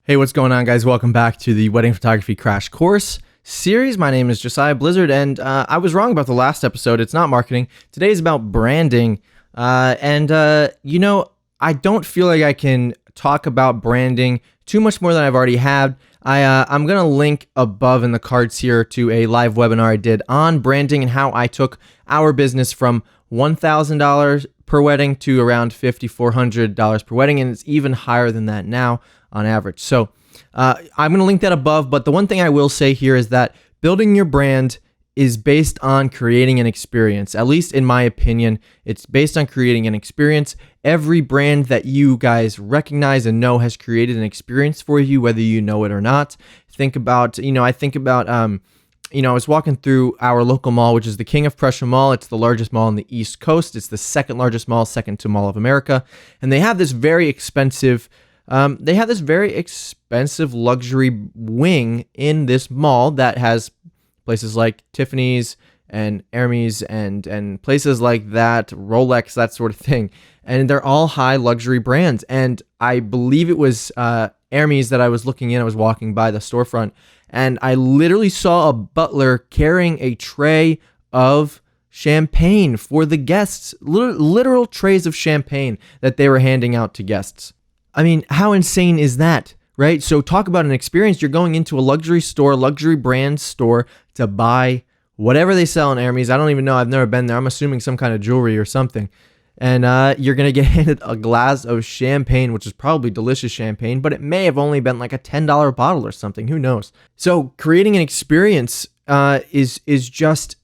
Hey, what's going on, guys? Welcome back to the Wedding Photography Crash Course series. My name is Josiah Blizzard, and I was wrong about the last episode. It's not marketing. Today is about branding. I don't feel like I can talk about branding too much more than I've already had. I'm going to link above in the cards here to a live webinar I did on branding and how I took our business from $1,000 per wedding to around $5,400 per wedding, and it's even higher than that now on average. So I'm going to link that above, but the one thing I will say here is that building your brand is based on creating an experience. At least in my opinion, it's based on creating an experience. Every brand that you guys recognize and know has created an experience for you, whether you know it or not. I was walking through our local mall, which is the King of Prussia Mall. It's the largest mall on the East Coast. It's the second largest mall, second to Mall of America. And they have this very expensive luxury wing in this mall that has places like Tiffany's and Hermes and places like that, Rolex, that sort of thing. And they're all high luxury brands. And I believe it was Hermes that I was looking in. I was walking by the storefront, and I literally saw a butler carrying a tray of champagne for the guests, literal trays of champagne that they were handing out to guests. I mean, how insane is that, right? So talk about an experience. You're going into a luxury store, luxury brand store to buy whatever they sell in Hermes. I don't even know. I've never been there. I'm assuming some kind of jewelry or something. And you're going to get handed a glass of champagne, which is probably delicious champagne, but it may have only been like a $10 bottle or something. Who knows? So creating an experience is just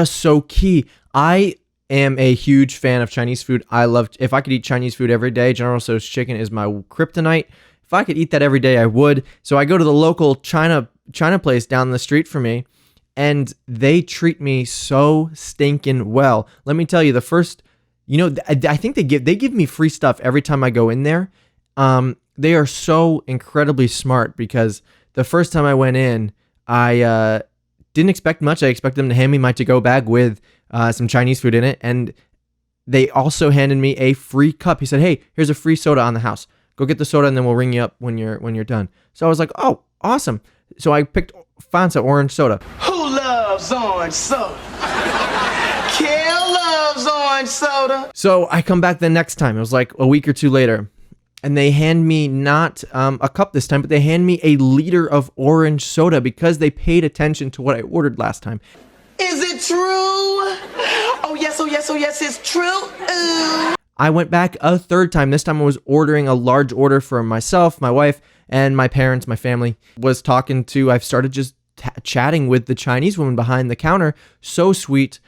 so key. I am a huge fan of Chinese food. If I could eat Chinese food every day, General Tso's chicken is my kryptonite. If I could eat that every day, I would. So I go to the local China place down the street from me, and they treat me so stinking well. Let me tell you, I think they give me free stuff every time I go in there. They are so incredibly smart, because the first time I went in, I didn't expect much. I expected them to hand me my to-go bag with some Chinese food in it, and they also handed me a free cup. He said, "Hey, here's a free soda on the house. Go get the soda, and then we'll ring you up when you're done." So I was like, "Oh, awesome!" So I picked Fanta orange soda. Who loves orange soda? Kel loves orange soda. So I come back the next time. It was like a week or two later, and they hand me not a cup this time, but they hand me a liter of orange soda because they paid attention to what I ordered last time. Is it true? Oh yes, it's true. Ooh. I went back a third time. This time I was ordering a large order for myself, my wife, and my parents, my family. I've started just chatting with the Chinese woman behind the counter. So sweet.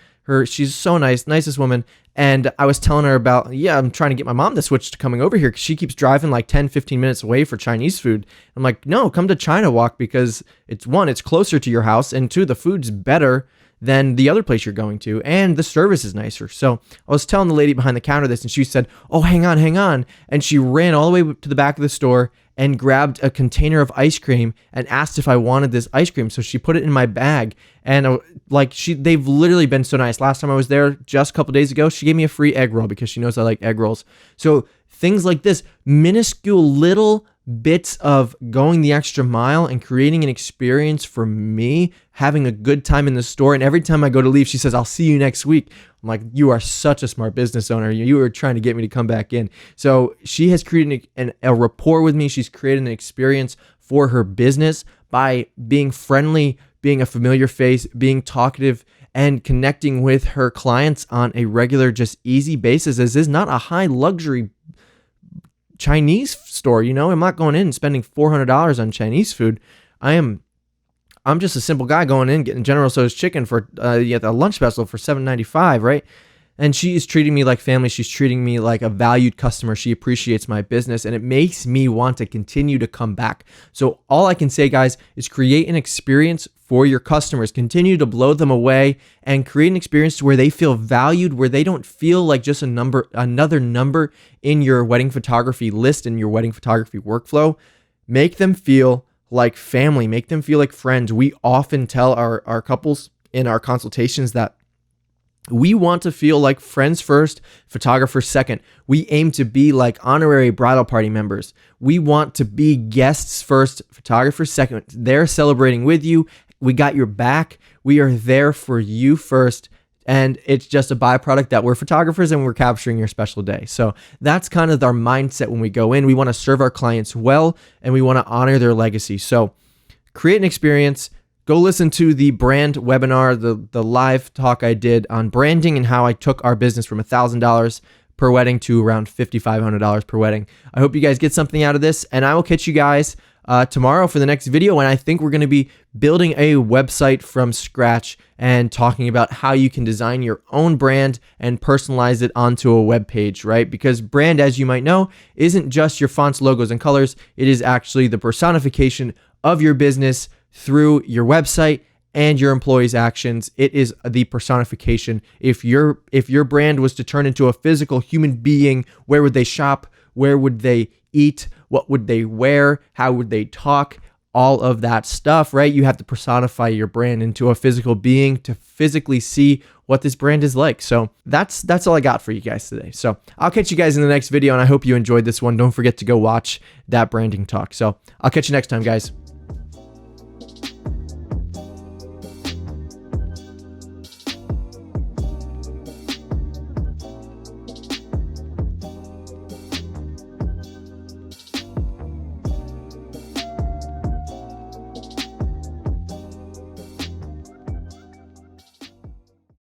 She's so nice, nicest woman. And I was telling her about, I'm trying to get my mom to switch to coming over here because she keeps driving like 10, 15 minutes away for Chinese food. I'm like, no, come to China Walk, because it's closer to your house, and two, the food's better than the other place you're going to, and the service is nicer. So I was telling the lady behind the counter this, and she said, "Oh, hang on." And she ran all the way to the back of the store and grabbed a container of ice cream and asked if I wanted this ice cream. So she put it in my bag, and they've literally been so nice. Last time I was there just a couple days ago, she gave me a free egg roll because she knows I like egg rolls. So things like this, minuscule little bits of going the extra mile and creating an experience for me, having a good time in the store. And every time I go to leave, she says, "I'll see you next week." I'm like, you are such a smart business owner. You were trying to get me to come back in. So she has created a rapport with me. She's created an experience for her business by being friendly, being a familiar face, being talkative, and connecting with her clients on a regular, just easy basis. This is not a high luxury Chinese store. I'm not going in and spending $400 on Chinese food. I'm just a simple guy going in, getting General Tso's chicken for the lunch special for $7.95, right? And she is treating me like family. She's treating me like a valued customer. She appreciates my business, and it makes me want to continue to come back. So all I can say, guys, is create an experience for your customers. Continue to blow them away and create an experience where they feel valued, where they don't feel like just another number in your wedding photography list, in your wedding photography workflow. Make them feel like family. Make them feel like friends. We often tell our couples in our consultations that We want to feel like friends first, photographers second. We aim to be like honorary bridal party members. We want to be guests first, photographers second. They're celebrating with you. We got your back. We are there for you first. And it's just a byproduct that we're photographers and we're capturing your special day. So that's kind of our mindset when we go in. We want to serve our clients well and we want to honor their legacy. So create an experience. Go listen to the brand webinar, the live talk I did on branding and how I took our business from $1,000 per wedding to around $5,500 per wedding. I hope you guys get something out of this, and I will catch you guys tomorrow for the next video. And I think we're going to be building a website from scratch and talking about how you can design your own brand and personalize it onto a web page, right? Because brand, as you might know, isn't just your fonts, logos, and colors. It is actually the personification of your business through your website and your employees' actions. It is the personification. If your brand was to turn into a physical human being, where would they shop? Where would they eat? What would they wear? How would they talk? All of that stuff, right? You have to personify your brand into a physical being to physically see what this brand is like. So that's all I got for you guys today. So I'll catch you guys in the next video, and I hope you enjoyed this one. Don't forget to go watch that branding talk. So I'll catch you next time, guys.